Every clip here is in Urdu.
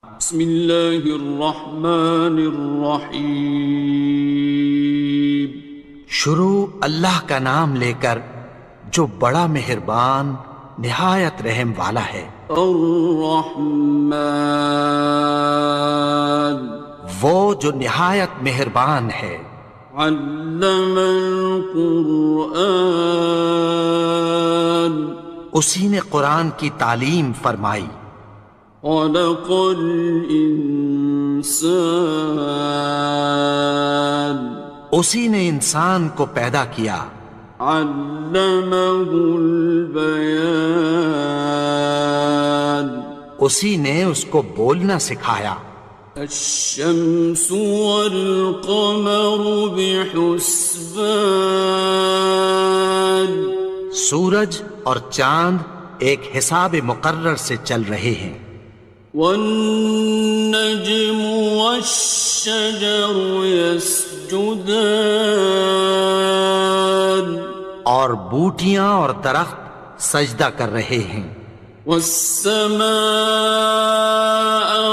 بسم اللہ الرحمن الرحیم۔ شروع اللہ کا نام لے کر جو بڑا مہربان نہایت رحم والا ہے۔ الرحمن، وہ جو نہایت مہربان ہے۔ علم القرآن، اسی نے قرآن کی تعلیم فرمائی۔ خلق الانسان، اسی نے انسان کو پیدا کیا۔ علمہ البیان، اسی نے اس کو بولنا سکھایا۔ الشمس والقمر بحسبان، سورج اور چاند ایک حساب مقرر سے چل رہے ہیں۔ والنجم والشجر يسجدان، اور بوٹیاں اور درخت سجدہ کر رہے ہیں۔ والسماء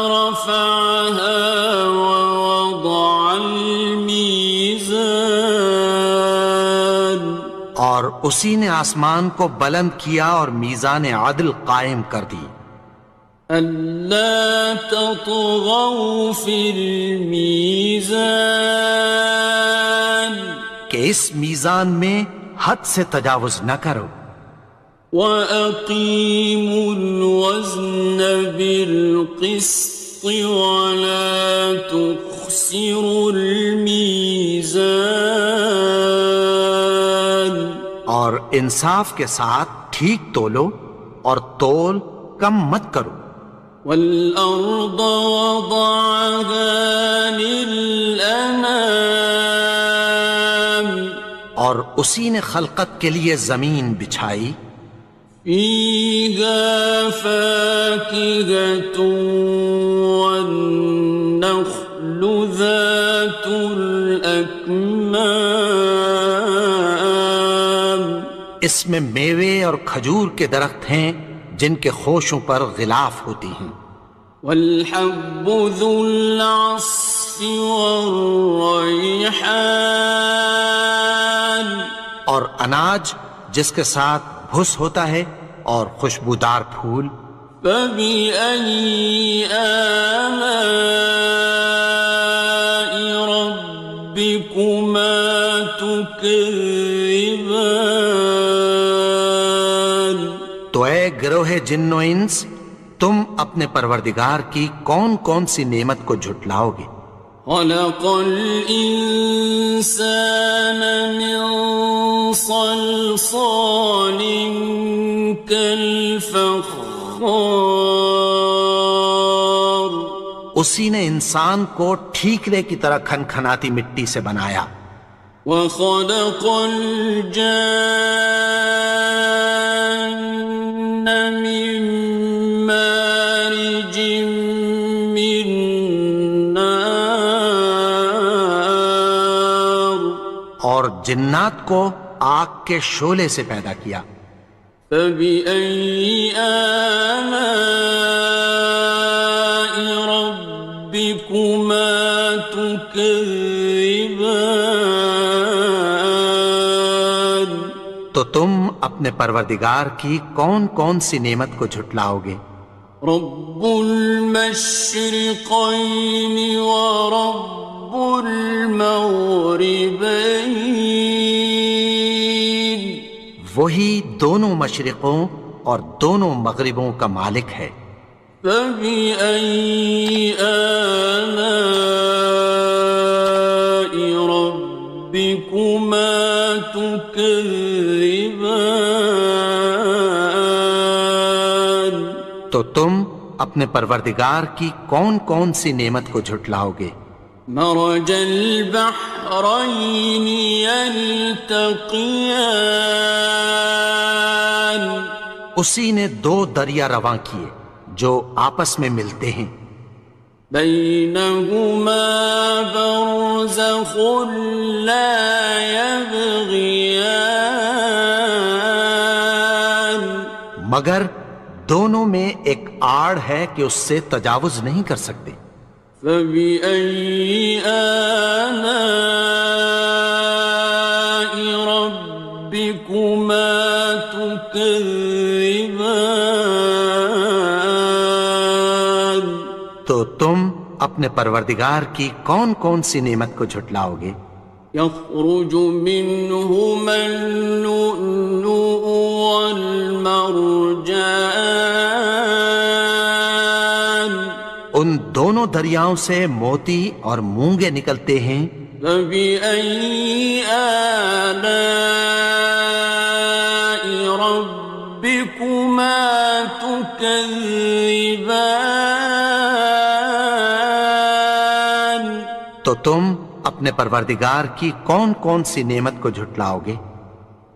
رفعها ووضع الميزان، اور اسی نے آسمان کو بلند کیا اور میزان عدل قائم کر دی۔ ألا تطغوا في الميزان، کہ اس میزان میں حد سے تجاوز نہ کرو۔ وَأَقِيمُوا الْوَزْنَ بِالْقِسْطِ وَلَا تُخْسِرُوا الْمِيزَانَ، اور انصاف کے ساتھ ٹھیک تولو اور تول کم مت کرو۔ وَالْأَرْضَ وَضَعَهَا لِلْأَنَامِ، اور اسی نے خلقت کے لیے زمین بچھائی۔ فِيهَا فَاكِهَةٌ وَالنَّخْلُ ذَاتُ الْأَكْمَامِ، اس میں میوے اور کھجور کے درخت ہیں جن کے خوشوں پر غلاف ہوتی ہیں۔ وَالْحَبُّ ذُو الْعَصْفِ وَالرَّيْحَانِ، اور اناج جس کے ساتھ بھس ہوتا ہے اور خوشبودار پھول۔ فَبِأَيِّ آلَاءِ رَبِّكُمَا تُكَذِّبَانِ، تو اے گروہ جن و انس، تم اپنے پروردگار کی کون کون سی نعمت کو جھٹلاؤ گے؟ خَلَقَ الْإِنسَانَ مِنْ صَلْصَالٍ كَالْفَخَّارِ، اسی نے انسان کو ٹھیکرے کی طرح کھنکھناتی مٹی سے بنایا۔ وَخَلَقَ الْجَانَّ مِن مَّارِجٍ مِّن نَّارٍ، اور جنات کو آگ کے شعلے سے پیدا کیا۔ فَبِأَيِّ آلَاءِ رَبِّكُمَا تُكَذِّبَانِ، تو تم اپنے پروردگار کی کون کون سی نعمت کو جھٹلاؤ گے؟ رب المشرقين ورب المغربين، وہی دونوں مشرقوں اور دونوں مغربوں کا مالک ہے۔ فَبِأَيِّ آلَاءِ رَبِّكُمَا تُكَذِّبَانِ، تو تم اپنے پروردگار کی کون کون سی نعمت کو جھٹلاؤ گے؟ مرج البحرين يلتقيان، اسی نے دو دریا رواں کیے جو آپس میں ملتے ہیں۔ بينهما برزخ لا يبغيان، مگر دونوں میں ایک آڑ ہے کہ اس سے تجاوز نہیں کر سکتے۔ فبأي آلاء ربكما تكذبان؟ تو تم اپنے پروردگار کی کون کون سی نعمت کو جھٹلاؤ گے؟ يخرج منهما اللؤلؤ والمرجان ان دونوں دریاؤں سے موتی اور مونگے نکلتے ہیں۔ فبأي آلاء ربكما تكذبان؟ تو تم اپنے پروردگار کی کون کون سی نعمت کو جھٹلاؤ گے؟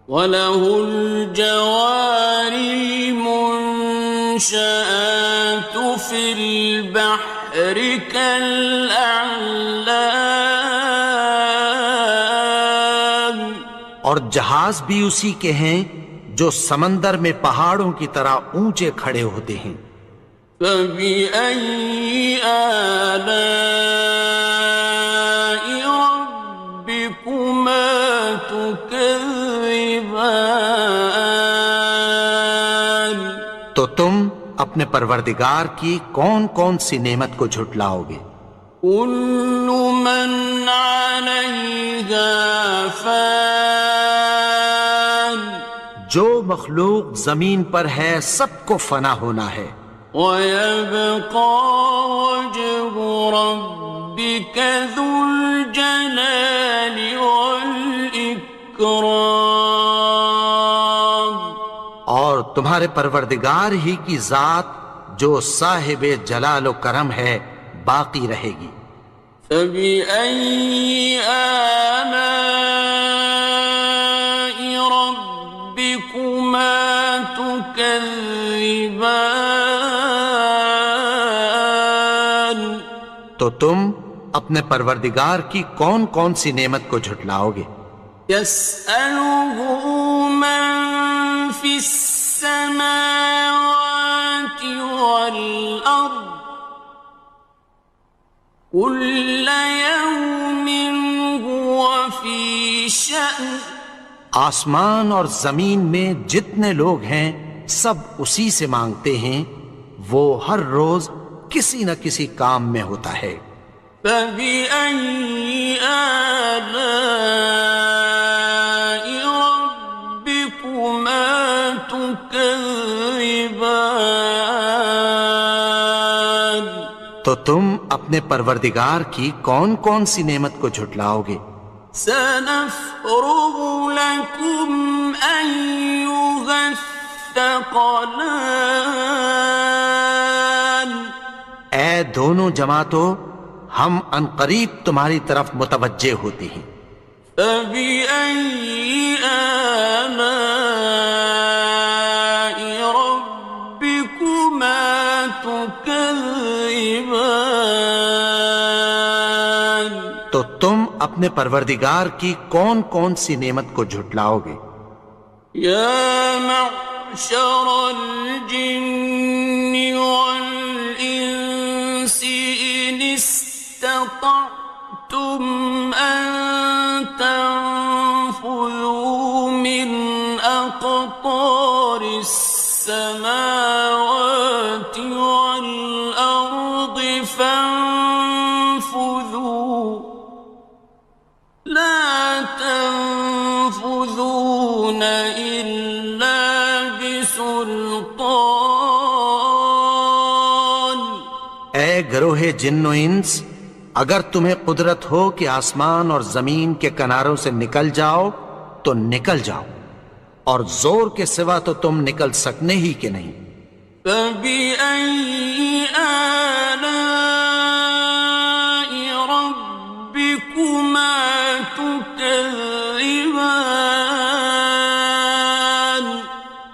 وَلَهُ الْجَوَارِ الْمُنشَآتُ فِي الْبَحْرِ كَالْأَعْلَامِ، اور جہاز بھی اسی کے ہیں جو سمندر میں پہاڑوں کی طرح اونچے کھڑے ہوتے ہیں۔ فَبِأَيِّ آلَاءِ رَبِّكُمَا تُكَذِّبَانِ؟ تو تم اپنے پروردگار کی کون کون سی نعمت کو جھٹلاؤ گے؟ كُلُّ مَنْ عَلَيْهَا فَانٍ، جو مخلوق زمین پر ہے سب کو فنا ہونا ہے۔ وَيَبْقَى وَجْهُ رَبِّكَ ذُو الْجَلَالِ وَالْإِكْرَامِ، اور تمہارے پروردگار ہی کی ذات جو صاحب جلال و کرم ہے باقی رہے گی۔ فَبِأَيِّ آلَاءِ رَبِّكُمَا تُكَذِّبَانِ؟ تو تم اپنے پروردگار کی کون کون سی نعمت کو جھٹلاؤ گے؟ يَسْأَلُهُ مَن فِي السَّمَاوَاتِ وَالْأَرْضِ كُلَّ يَوْمٍ هُوَ فِي شَأْنٍ، آسمان اور زمین میں جتنے لوگ ہیں سب اسی سے مانگتے ہیں، وہ ہر روز کسی نہ کسی کام میں ہوتا ہے۔ فَبِأَيِّ آلَاءِ رَبِّكُمَا تُكَذِّبَانِ؟ تو تم اپنے پروردگار کی کون کون سی نعمت کو جھٹلاؤ گے؟ سَنَفْرُغُ لَكُمْ أَيُّهَ الثَّقَلَانِ، اے دونوں جماعتوں، ہم عنقریب تمہاری طرف متوجہ ہوتے ہیں۔ فَبِأَيِّ آلَاءِ رَبِّكُمَا تُكَذِّبَانِ؟ تو تم اپنے پروردگار کی کون کون سی نعمت کو جھٹلاؤ گے؟ يَا مَعْشَرَ الْجِنِّ وَالْإِنسِ إِنِ اسْتَطَعْتُمْ أَن تَنفُذُوا مِنْ أَقْطَارِ السَّمَاوَاتِ وَالْأَرْضِ فَانفُذُوا لَا تَنفُذُونَ إِلَّا بِسُلْطَانٍ۔ اے گروہ جن و انس، اگر تمہیں قدرت ہو کہ آسمان اور زمین کے کناروں سے نکل جاؤ تو نکل جاؤ، اور زور کے سوا تو تم نکل سکنے ہی کے نہیں۔ فَبِأَيِّ آلَاءِ رَبِّكُمَا تُكَذِّبَانِ؟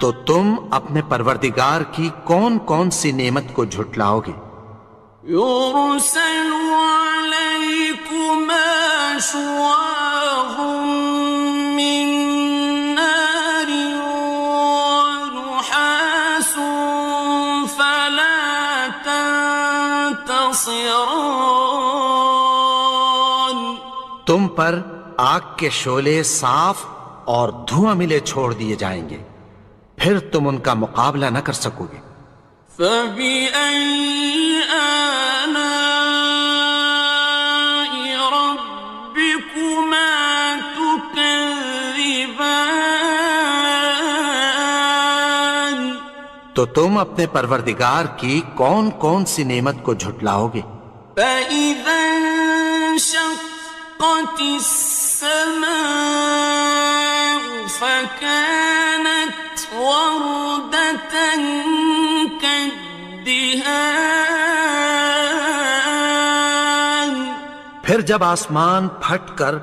تو تم اپنے پروردگار کی کون کون سی نعمت کو جھٹلاؤ گے؟ يُرْسَلُ عَلَيْكُمَا شُوَاظٌ مِّن نَّارٍ وَنُحَاسٌ تنتصران تم پر آگ کے شعلے صاف اور دھواں ملے چھوڑ دیے جائیں گے، پھر تم ان کا مقابلہ نہ کر سکو گے۔ فبأي آلاء ربكما تكذبان تو تم اپنے پروردگار کی کون کون سی نعمت کو جھٹلاؤ گے؟ فإذا انشقت السماء فكانت وردة كالدهان پھر جب آسمان پھٹ کر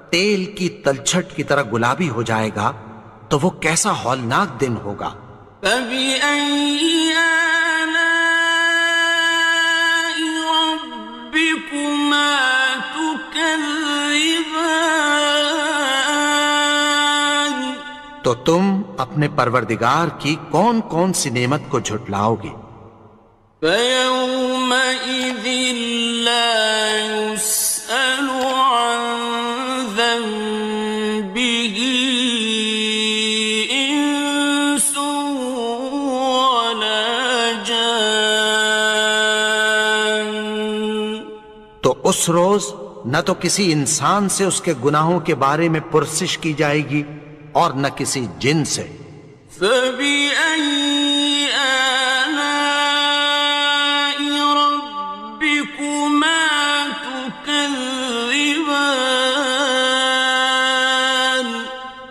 تیل کی تلچھٹ کی طرح گلابی ہو جائے گا تو وہ کیسا ہولناک دن ہوگا۔ فبأي آلاء ربكما تكذبان تو تم اپنے پروردگار کی کون کون سی نعمت کو جھٹلاؤ گے؟ فيومئذ لا يسأل عن ذنبه إنس ولا جان تو اس روز نہ تو کسی انسان سے اس کے گناہوں کے بارے میں پرسش کی جائے گی اور نہ کسی جن سے۔ فبأي آلاء ربكما تكذبان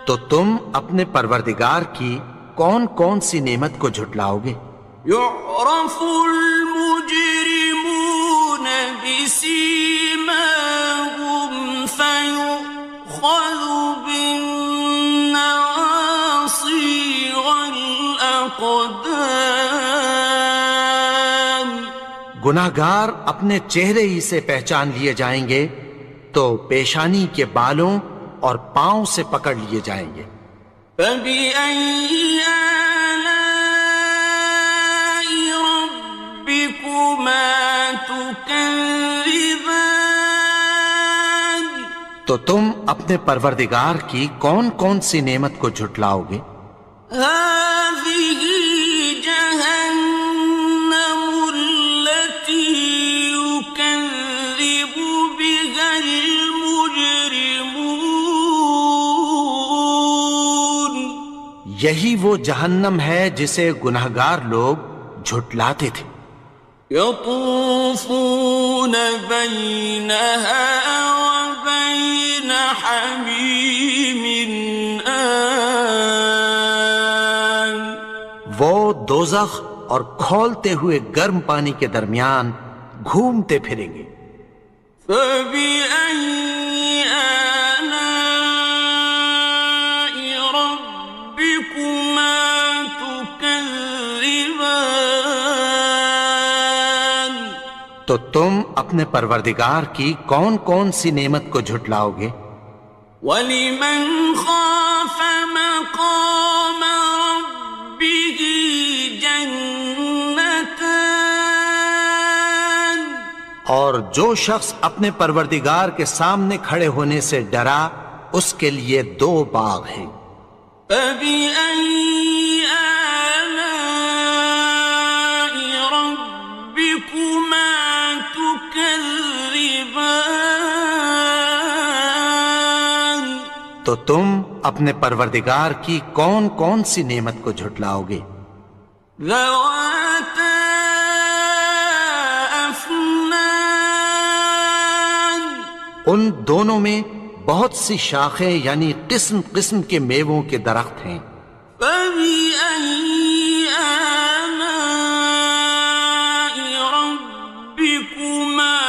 تو تم اپنے پروردگار کی کون کون سی نعمت کو جھٹلاؤ گے؟ يعرف المجرمون بسيماهم فيؤخذ بالنواصي والأقدام گناہگار اپنے چہرے ہی سے پہچان لیے جائیں گے تو پیشانی کے بالوں اور پاؤں سے پکڑ لیے جائیں گے۔ فبأي آلاء ربكما تكذبان تو تم اپنے پروردگار کی کون کون سی نعمت کو جھٹلاؤ گے؟ هذه جهنم التي يكذب بها المجرمون یہی وہ جہنم ہے جسے گناہگار لوگ جھٹلاتے تھے۔ يطوفون بينها وبين حميم آن وہ دوزخ اور کھولتے ہوئے گرم پانی کے درمیان گھومتے پھریں گے۔ فبأي آلاء ربكما تكذبان تو تم اپنے پروردگار کی کون کون سی نعمت کو جھٹلاؤ گے؟ وَلِمَنْ خَافَ مَقَامَ رَبِّهِ جَنَّتَانِ اور جو شخص اپنے پروردگار کے سامنے کھڑے ہونے سے ڈرا اس کے لیے دو باغ ہیں۔ فَبِأَيِّ آلَاءِ رَبِّكُمَا تُكَذِّبَانِ تو تم اپنے پروردگار کی کون کون سی نعمت کو جھٹلاؤ گے؟ ذَوَاتَا أَفْنَانٍ ان دونوں میں بہت سی شاخیں یعنی قسم قسم کے میووں کے درخت ہیں۔ فَبِأَيِّ آلَاءِ رَبِّكُمَا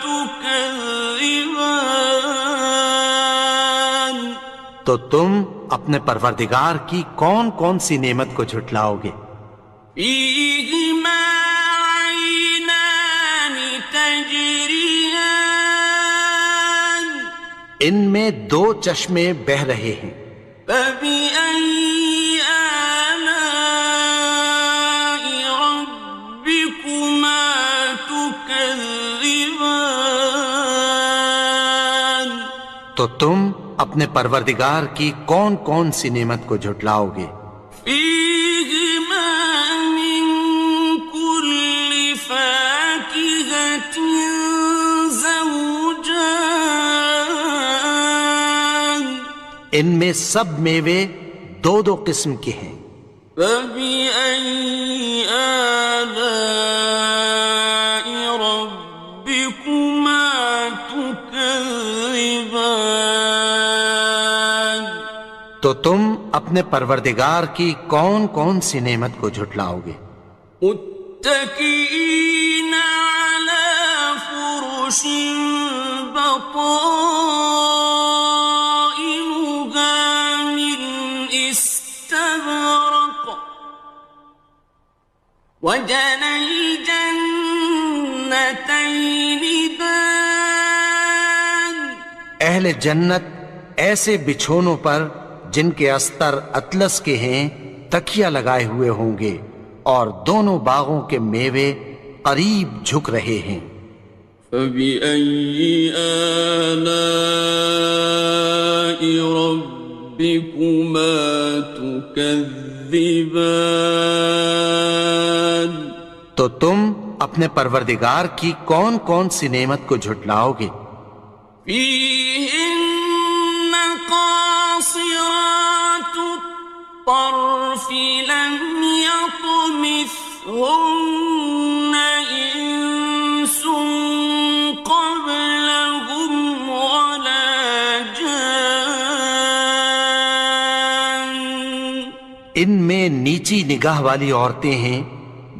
تُكَذِّبَانِ تو تم اپنے پروردگار کی کون کون سی نعمت کو جھٹلاؤ گے؟ فِيهِمَا عَيْنَانِ تَجْرِيَانِ ان میں دو چشمے بہہ رہے ہیں۔ فَبِأَيِّ آلَاءِ رَبِّكُمَا تُكَذِّبَانِ تكذبان تو تم اپنے پروردگار کی کون کون سی نعمت کو جھٹلاؤ گے؟ فيهما من كل فاكهة زوجان ان میں سب میوے دو دو قسم کے ہیں۔ فبأي آلاء ربكما تكذبان تو تم اپنے پروردگار کی کون کون سی نعمت کو جھٹلاؤ گے؟ متكئين على فرش بطائنها من استبرق وجنى الجنتين دان اہل جنت ایسے بچھونوں پر جن کے استر اطلس کے ہیں تکیہ لگائے ہوئے ہوں گے اور دونوں باغوں کے میوے قریب جھک رہے ہیں۔ فبأي آلاء ربكما تكذبان تو تم اپنے پروردگار کی کون کون سی نعمت کو جھٹلاؤ گے؟ فيهن قاصرات الطرف لم يطمثهن إنس قبلهم ولا جان ان میں نیچی نگاہ والی عورتیں ہیں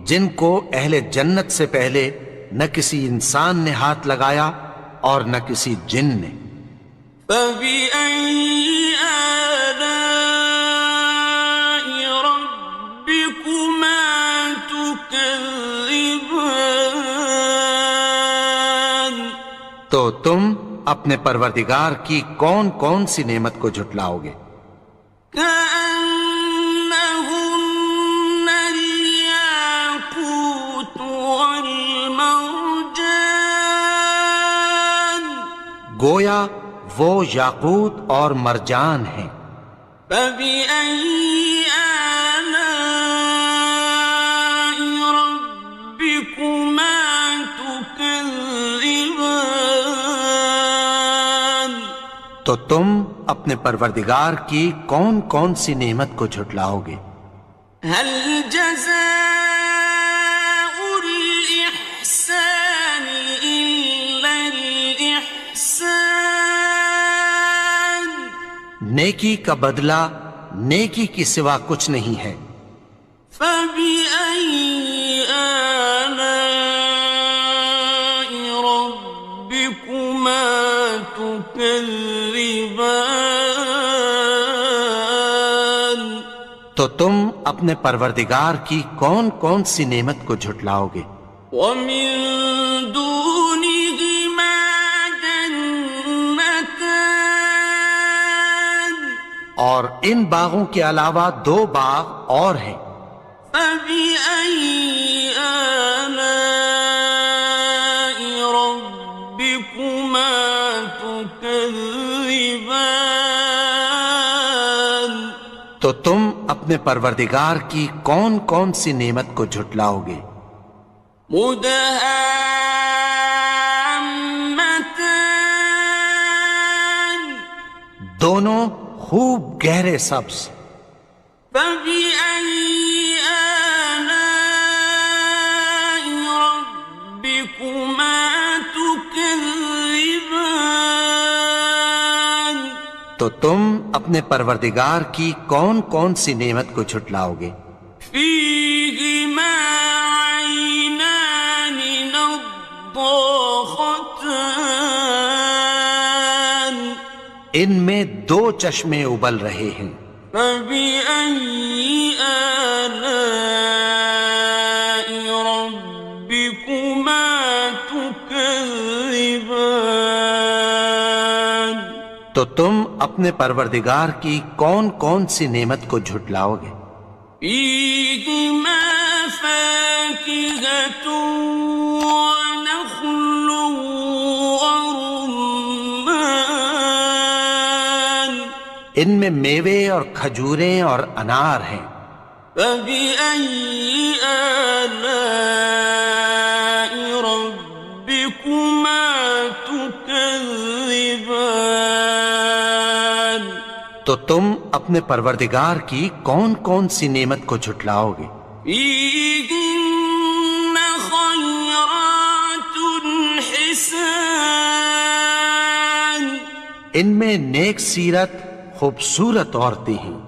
جن کو اہل جنت سے پہلے نہ کسی انسان نے ہاتھ لگایا اور نہ کسی جن نے۔ فبأي آلاء ربكما تكذبان تو تم اپنے پروردگار کی کون کون سی نعمت کو جھٹلاؤ گے؟ كأنهن الياقوت والمرجان گویا وہ یاقوت اور مرجان ہیں۔ فبأي آلاء ربكما تكذبان تو تم اپنے پروردگار کی کون کون سی نعمت کو جھٹلاؤ گے؟ هل جزاء الإحسان إلا الإحسان نیکی کا بدلہ نیکی کی سوا کچھ نہیں ہے۔ فبأي آلاء ربكما تكذبان تو تم اپنے پروردگار کی کون کون سی نعمت کو جھٹلاؤ گے؟ ومن دونهما جنتان اور ان باغوں کے علاوہ دو باغ اور ہیں۔ فبأي آلاء ربكما تكذبان تو تم اپنے پروردگار کی کون کون سی نعمت کو جھٹلاؤ گے؟ مدهامتان دونوں خوب گہرے سبز۔ فبأي آلاء ربكما تكذبان تو تم اپنے پروردگار کی کون کون سی نعمت کو جھٹلاؤ گے؟ فيهما عينان نضاختان ان میں دو چشمے ابل رہے ہیں۔ فبأي آلاء ربكما تكذبان تو تم اپنے پروردگار کی کون کون سی نعمت کو جھٹلاؤ گے؟ فيهما فاكهة ونخل ان میں میوے اور کھجوریں اور انار ہیں۔ فبأي آلاء ربكما تكذبان؟ تو تم اپنے پروردگار کی کون کون سی نعمت کو جھٹلاؤ گے؟ فيهن خيرات حسان، ان میں نیک سیرت خوبصورت عورتیں ہیں۔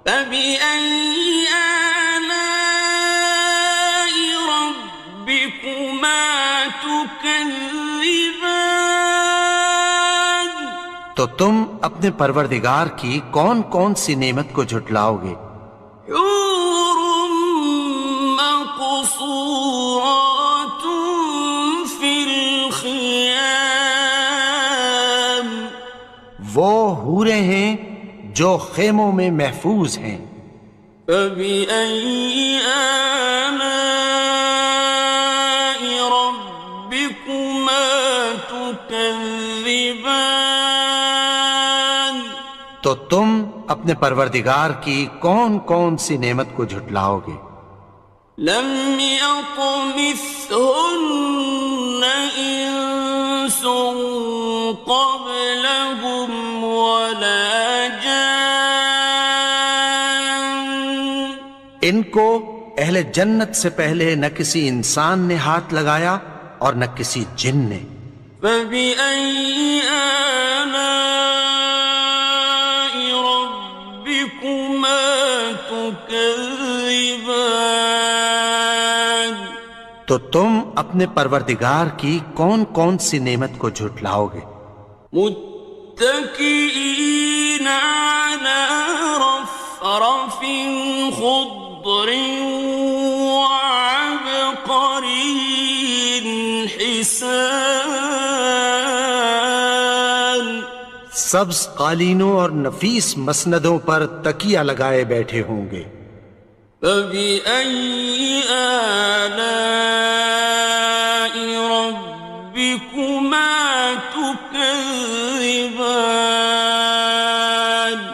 فبأي آلاء ربكما تكذبان؟ تو تم اپنے پروردگار کی کون کون سی نعمت کو جھٹلاؤ گے؟ حور مقصورات في الخيام، وہ حوریں ہیں جو خیموں میں محفوظ ہیں۔ فبأي آلاء ربكما تكذبان؟ تو تم اپنے پروردگار کی کون کون سی نعمت کو جھٹلاؤ گے؟ لم يطمثهن إنس قبلهم ولا جان، ان کو اہل جنت سے پہلے نہ کسی انسان نے ہاتھ لگایا اور نہ کسی جن نے۔ فبأي آلاء ربكما تكذبان؟ تو تم اپنے پروردگار کی کون کون سی نعمت کو جھٹلاؤ گے؟ متكئين على رفرف خضر وعبقري حسان، سبز قالینوں اور نفیس مسندوں پر تکیہ لگائے بیٹھے ہوں گے۔ فبأي آلاء ربكما تكذبان؟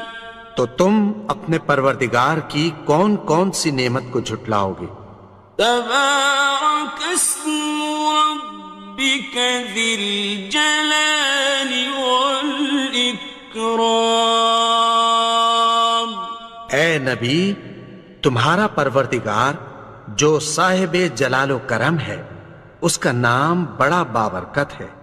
تو تم اپنے پروردگار کی کون کون سی نعمت کو جھٹلاؤ گے؟ تبارك اسم ربك ذي الجلال والإكرام۔ اے نبی، تمہارا پروردگار جو صاحب جلال و کرم ہے، اس کا نام بڑا بابرکت ہے۔